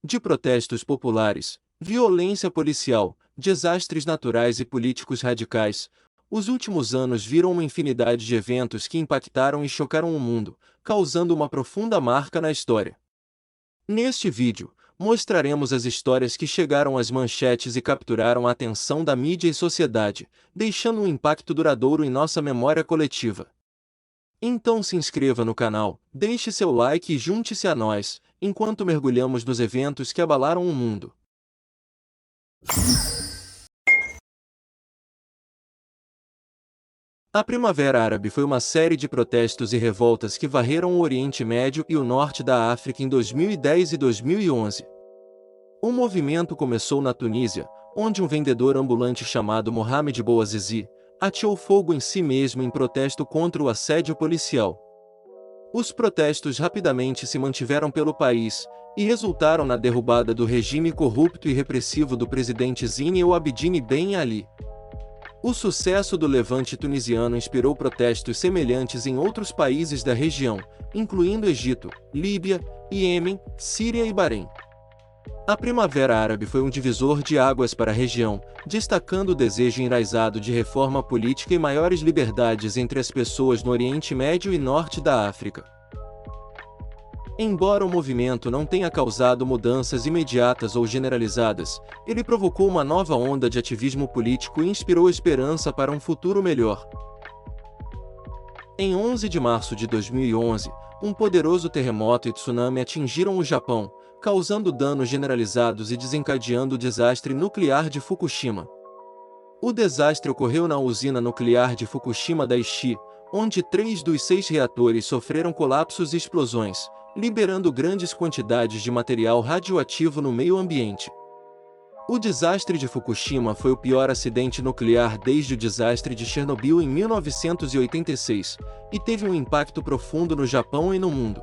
De protestos populares, violência policial, desastres naturais e políticos radicais, os últimos anos viram uma infinidade de eventos que impactaram e chocaram o mundo, causando uma profunda marca na história. Neste vídeo, mostraremos as histórias que chegaram às manchetes e capturaram a atenção da mídia e sociedade, deixando um impacto duradouro em nossa memória coletiva. Então se inscreva no canal, deixe seu like e junte-se a nós, enquanto mergulhamos nos eventos que abalaram o mundo. A Primavera Árabe foi uma série de protestos e revoltas que varreram o Oriente Médio e o norte da África em 2010 e 2011. O movimento começou na Tunísia, onde um vendedor ambulante chamado Mohamed Bouazizi ateou fogo em si mesmo em protesto contra o assédio policial. Os protestos rapidamente se mantiveram pelo país e resultaram na derrubada do regime corrupto e repressivo do presidente Zine El Abidine Ben Ali. O sucesso do levante tunisiano inspirou protestos semelhantes em outros países da região, incluindo Egito, Líbia, Iêmen, Síria e Bahrein. A Primavera Árabe foi um divisor de águas para a região, destacando o desejo enraizado de reforma política e maiores liberdades entre as pessoas no Oriente Médio e Norte da África. Embora o movimento não tenha causado mudanças imediatas ou generalizadas, ele provocou uma nova onda de ativismo político e inspirou esperança para um futuro melhor. Em 11 de março de 2011, um poderoso terremoto e tsunami atingiram o Japão, causando danos generalizados e desencadeando o desastre nuclear de Fukushima. O desastre ocorreu na usina nuclear de Fukushima Daiichi, onde 3 dos 6 reatores sofreram colapsos e explosões, liberando grandes quantidades de material radioativo no meio ambiente. O desastre de Fukushima foi o pior acidente nuclear desde o desastre de Chernobyl em 1986, e teve um impacto profundo no Japão e no mundo.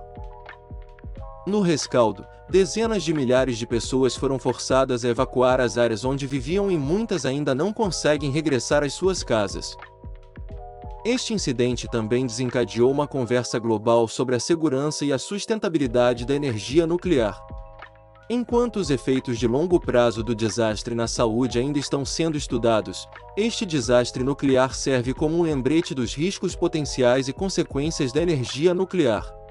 No rescaldo, dezenas de milhares de pessoas foram forçadas a evacuar as áreas onde viviam e muitas ainda não conseguem regressar às suas casas. Este incidente também desencadeou uma conversa global sobre a segurança e a sustentabilidade da energia nuclear. Enquanto os efeitos de longo prazo do desastre na saúde ainda estão sendo estudados, este desastre nuclear serve como um lembrete dos riscos potenciais e consequências da energia nuclear.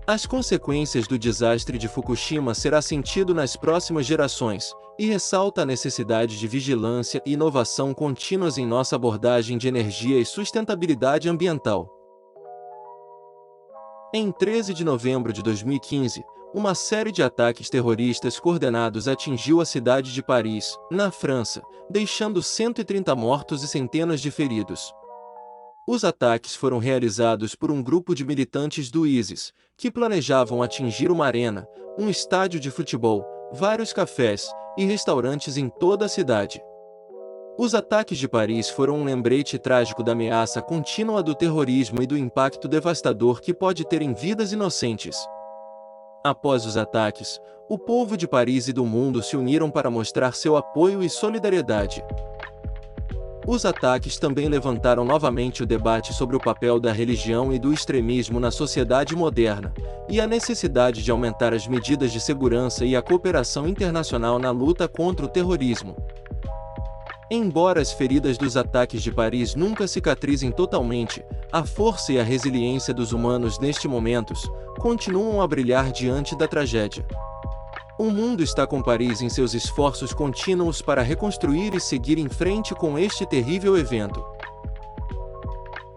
As consequências do desastre de Fukushima será sentido nas próximas gerações, e ressalta a necessidade de vigilância e inovação contínuas em nossa abordagem de energia e sustentabilidade ambiental. Em 13 de novembro de 2015, uma série de ataques terroristas coordenados atingiu a cidade de Paris, na França, deixando 130 mortos e centenas de feridos. Os ataques foram realizados por um grupo de militantes do ISIS, que planejavam atingir uma arena, um estádio de futebol, vários cafés e restaurantes em toda a cidade. Os ataques de Paris foram um lembrete trágico da ameaça contínua do terrorismo e do impacto devastador que pode ter em vidas inocentes. Após os ataques, o povo de Paris e do mundo se uniram para mostrar seu apoio e solidariedade. Os ataques também levantaram novamente o debate sobre o papel da religião e do extremismo na sociedade moderna, e a necessidade de aumentar as medidas de segurança e a cooperação internacional na luta contra o terrorismo. Embora as feridas dos ataques de Paris nunca cicatrizem totalmente, a força e a resiliência dos humanos neste momento continuam a brilhar diante da tragédia. O mundo está com Paris em seus esforços contínuos para reconstruir e seguir em frente com este terrível evento.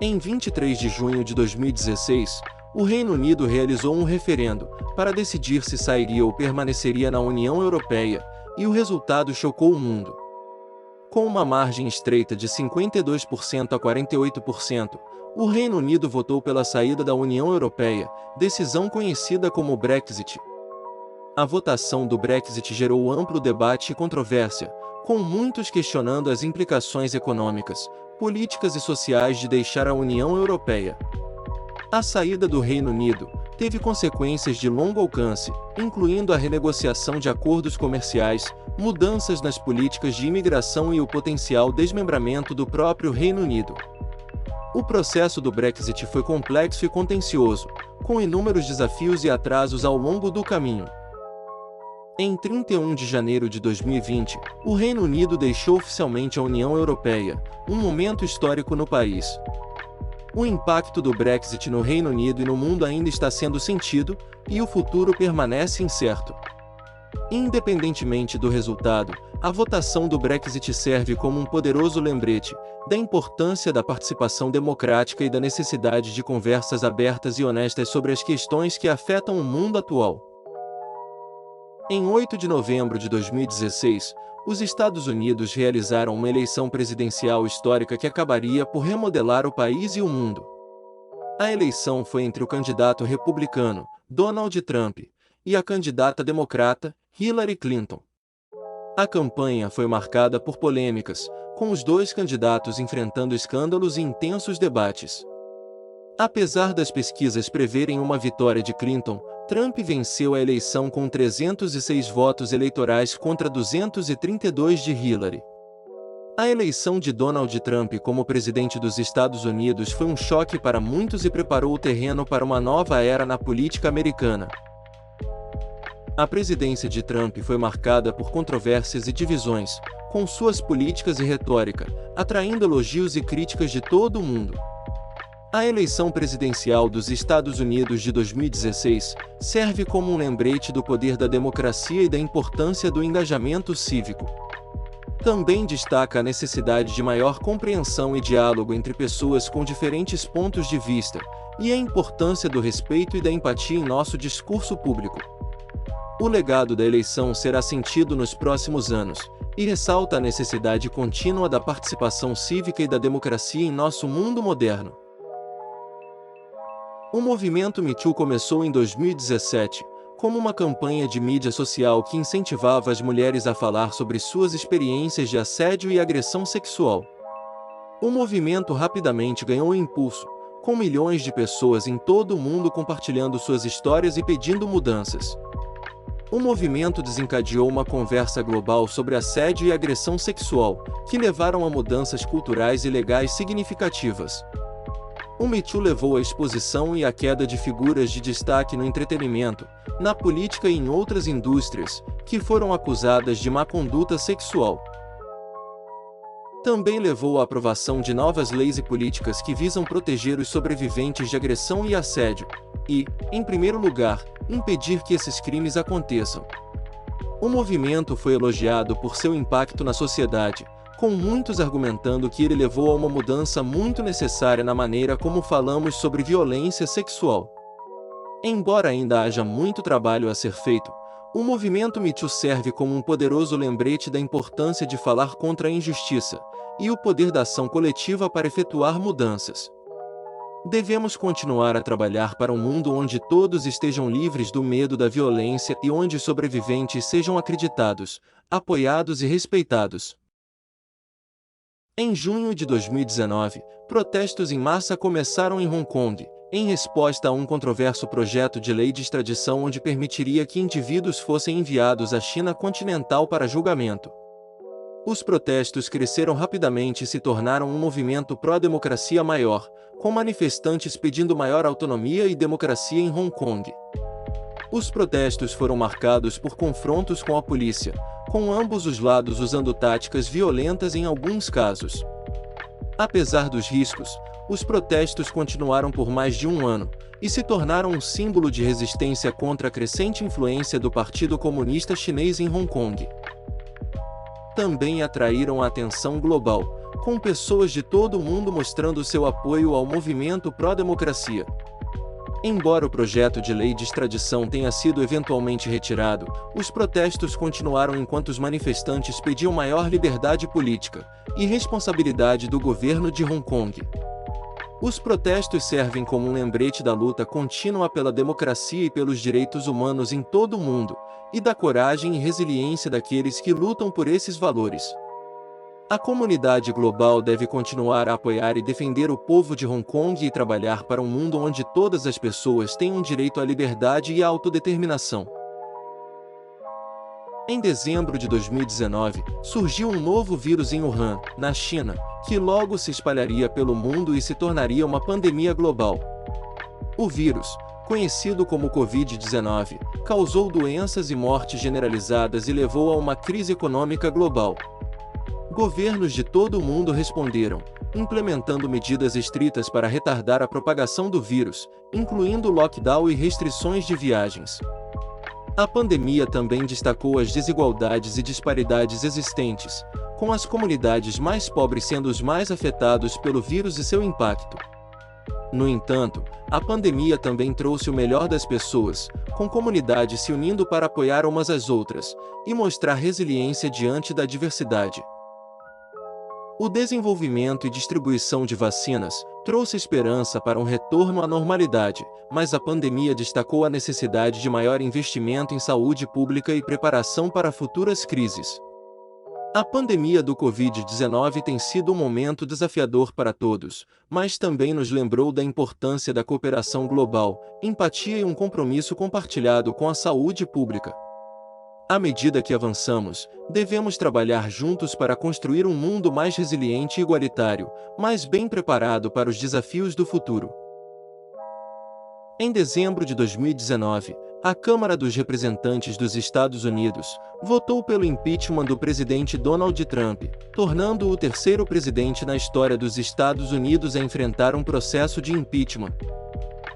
Em 23 de junho de 2016, o Reino Unido realizou um referendo para decidir se sairia ou permaneceria na União Europeia, e o resultado chocou o mundo. Com uma margem estreita de 52% a 48%, o Reino Unido votou pela saída da União Europeia, decisão conhecida como Brexit. A votação do Brexit gerou amplo debate e controvérsia, com muitos questionando as implicações econômicas, políticas e sociais de deixar a União Europeia. A saída do Reino Unido teve consequências de longo alcance, incluindo a renegociação de acordos comerciais, mudanças nas políticas de imigração e o potencial desmembramento do próprio Reino Unido. O processo do Brexit foi complexo e contencioso, com inúmeros desafios e atrasos ao longo do caminho. Em 31 de janeiro de 2020, o Reino Unido deixou oficialmente a União Europeia, um momento histórico no país. O impacto do Brexit no Reino Unido e no mundo ainda está sendo sentido, e o futuro permanece incerto. Independentemente do resultado, a votação do Brexit serve como um poderoso lembrete da importância da participação democrática e da necessidade de conversas abertas e honestas sobre as questões que afetam o mundo atual. Em 8 de novembro de 2016, os Estados Unidos realizaram uma eleição presidencial histórica que acabaria por remodelar o país e o mundo. A eleição foi entre o candidato republicano, Donald Trump, e a candidata democrata, Hillary Clinton. A campanha foi marcada por polêmicas, com os dois candidatos enfrentando escândalos e intensos debates. Apesar das pesquisas preverem uma vitória de Clinton, Trump venceu a eleição com 306 votos eleitorais contra 232 de Hillary. A eleição de Donald Trump como presidente dos Estados Unidos foi um choque para muitos e preparou o terreno para uma nova era na política americana. A presidência de Trump foi marcada por controvérsias e divisões, com suas políticas e retórica, atraindo elogios e críticas de todo o mundo. A eleição presidencial dos Estados Unidos de 2016 serve como um lembrete do poder da democracia e da importância do engajamento cívico. Também destaca a necessidade de maior compreensão e diálogo entre pessoas com diferentes pontos de vista, e a importância do respeito e da empatia em nosso discurso público. O legado da eleição será sentido nos próximos anos, e ressalta a necessidade contínua da participação cívica e da democracia em nosso mundo moderno. O movimento Me Too começou em 2017, como uma campanha de mídia social que incentivava as mulheres a falar sobre suas experiências de assédio e agressão sexual. O movimento rapidamente ganhou impulso, com milhões de pessoas em todo o mundo compartilhando suas histórias e pedindo mudanças. O movimento desencadeou uma conversa global sobre assédio e agressão sexual, que levaram a mudanças culturais e legais significativas. O Me Too levou à exposição e à queda de figuras de destaque no entretenimento, na política e em outras indústrias, que foram acusadas de má conduta sexual. Também levou à aprovação de novas leis e políticas que visam proteger os sobreviventes de agressão e assédio, e, em primeiro lugar, impedir que esses crimes aconteçam. O movimento foi elogiado por seu impacto na sociedade, com muitos argumentando que ele levou a uma mudança muito necessária na maneira como falamos sobre violência sexual. Embora ainda haja muito trabalho a ser feito, o movimento Me Too serve como um poderoso lembrete da importância de falar contra a injustiça, e o poder da ação coletiva para efetuar mudanças. Devemos continuar a trabalhar para um mundo onde todos estejam livres do medo da violência e onde os sobreviventes sejam acreditados, apoiados e respeitados. Em junho de 2019, protestos em massa começaram em Hong Kong, em resposta a um controverso projeto de lei de extradição onde permitiria que indivíduos fossem enviados à China continental para julgamento. Os protestos cresceram rapidamente e se tornaram um movimento pró-democracia maior, com manifestantes pedindo maior autonomia e democracia em Hong Kong. Os protestos foram marcados por confrontos com a polícia, com ambos os lados usando táticas violentas em alguns casos. Apesar dos riscos, os protestos continuaram por mais de um ano, e se tornaram um símbolo de resistência contra a crescente influência do Partido Comunista Chinês em Hong Kong. Também atraíram a atenção global, com pessoas de todo o mundo mostrando seu apoio ao movimento pró-democracia. Embora o projeto de lei de extradição tenha sido eventualmente retirado, os protestos continuaram enquanto os manifestantes pediam maior liberdade política e responsabilidade do governo de Hong Kong. Os protestos servem como um lembrete da luta contínua pela democracia e pelos direitos humanos em todo o mundo, e da coragem e resiliência daqueles que lutam por esses valores. A comunidade global deve continuar a apoiar e defender o povo de Hong Kong e trabalhar para um mundo onde todas as pessoas tenham direito à liberdade e à autodeterminação. Em dezembro de 2019, surgiu um novo vírus em Wuhan, na China, que logo se espalharia pelo mundo e se tornaria uma pandemia global. O vírus, conhecido como Covid-19, causou doenças e mortes generalizadas e levou a uma crise econômica global. Governos de todo o mundo responderam, implementando medidas estritas para retardar a propagação do vírus, incluindo lockdown e restrições de viagens. A pandemia também destacou as desigualdades e disparidades existentes, com as comunidades mais pobres sendo os mais afetados pelo vírus e seu impacto. No entanto, a pandemia também trouxe o melhor das pessoas, com comunidades se unindo para apoiar umas às outras e mostrar resiliência diante da adversidade. O desenvolvimento e distribuição de vacinas trouxe esperança para um retorno à normalidade, mas a pandemia destacou a necessidade de maior investimento em saúde pública e preparação para futuras crises. A pandemia do Covid-19 tem sido um momento desafiador para todos, mas também nos lembrou da importância da cooperação global, empatia e um compromisso compartilhado com a saúde pública. À medida que avançamos, devemos trabalhar juntos para construir um mundo mais resiliente e igualitário, mais bem preparado para os desafios do futuro. Em dezembro de 2019, a Câmara dos Representantes dos Estados Unidos votou pelo impeachment do presidente Donald Trump, tornando-o o terceiro presidente na história dos Estados Unidos a enfrentar um processo de impeachment.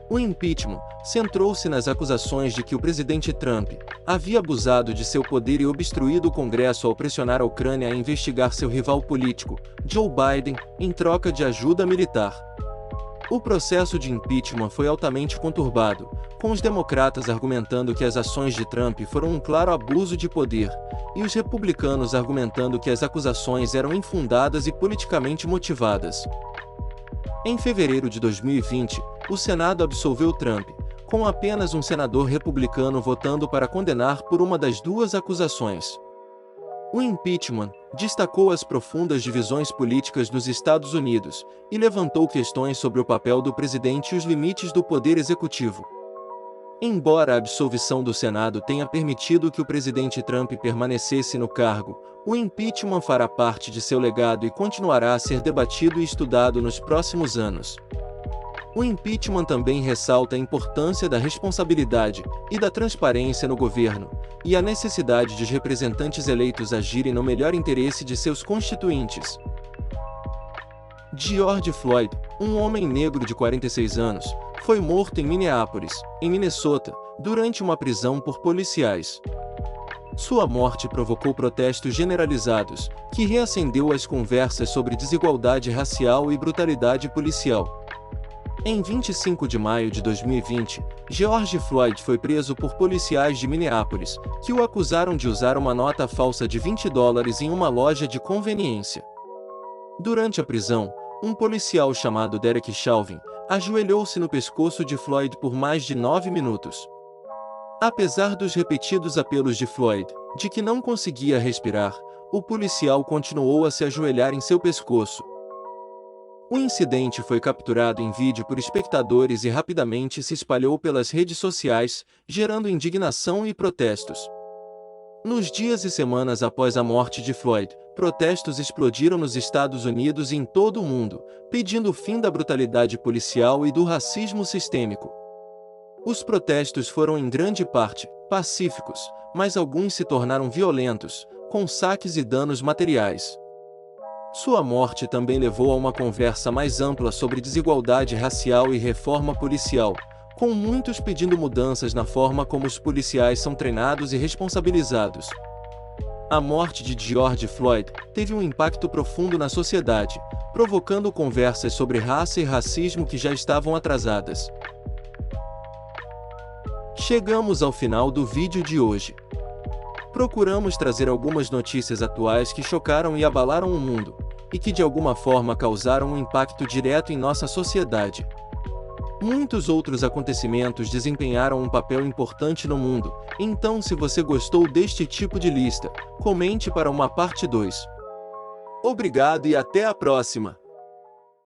O impeachment centrou-se nas acusações de que o presidente Trump havia abusado de seu poder e obstruído o Congresso ao pressionar a Ucrânia a investigar seu rival político, Joe Biden, em troca de ajuda militar. O processo de impeachment foi altamente conturbado, com os democratas argumentando que as ações de Trump foram um claro abuso de poder, e os republicanos argumentando que as acusações eram infundadas e politicamente motivadas. Em fevereiro de 2020, o Senado absolveu Trump, com apenas um senador republicano votando para condenar por uma das duas acusações. O impeachment destacou as profundas divisões políticas nos Estados Unidos e levantou questões sobre o papel do presidente e os limites do poder executivo. Embora a absolvição do Senado tenha permitido que o presidente Trump permanecesse no cargo, o impeachment fará parte de seu legado e continuará a ser debatido e estudado nos próximos anos. O impeachment também ressalta a importância da responsabilidade e da transparência no governo, e a necessidade de os representantes eleitos agirem no melhor interesse de seus constituintes. George Floyd, um homem negro de 46 anos, foi morto em Minneapolis, em Minnesota, durante uma prisão por policiais. Sua morte provocou protestos generalizados, que reacendeu as conversas sobre desigualdade racial e brutalidade policial. Em 25 de maio de 2020, George Floyd foi preso por policiais de Minneapolis, que o acusaram de usar uma nota falsa de $20 em uma loja de conveniência. Durante a prisão, um policial chamado Derek Chauvin ajoelhou-se no pescoço de Floyd por mais de 9 minutos. Apesar dos repetidos apelos de Floyd, de que não conseguia respirar, o policial continuou a se ajoelhar em seu pescoço. O incidente foi capturado em vídeo por espectadores e rapidamente se espalhou pelas redes sociais, gerando indignação e protestos. Nos dias e semanas após a morte de Floyd, protestos explodiram nos Estados Unidos e em todo o mundo, pedindo o fim da brutalidade policial e do racismo sistêmico. Os protestos foram em grande parte pacíficos, mas alguns se tornaram violentos, com saques e danos materiais. Sua morte também levou a uma conversa mais ampla sobre desigualdade racial e reforma policial, com muitos pedindo mudanças na forma como os policiais são treinados e responsabilizados. A morte de George Floyd teve um impacto profundo na sociedade, provocando conversas sobre raça e racismo que já estavam atrasadas. Chegamos ao final do vídeo de hoje. Procuramos trazer algumas notícias atuais que chocaram e abalaram o mundo, e que de alguma forma causaram um impacto direto em nossa sociedade. Muitos outros acontecimentos desempenharam um papel importante no mundo, então se você gostou deste tipo de lista, comente para uma parte 2. Obrigado e até a próxima!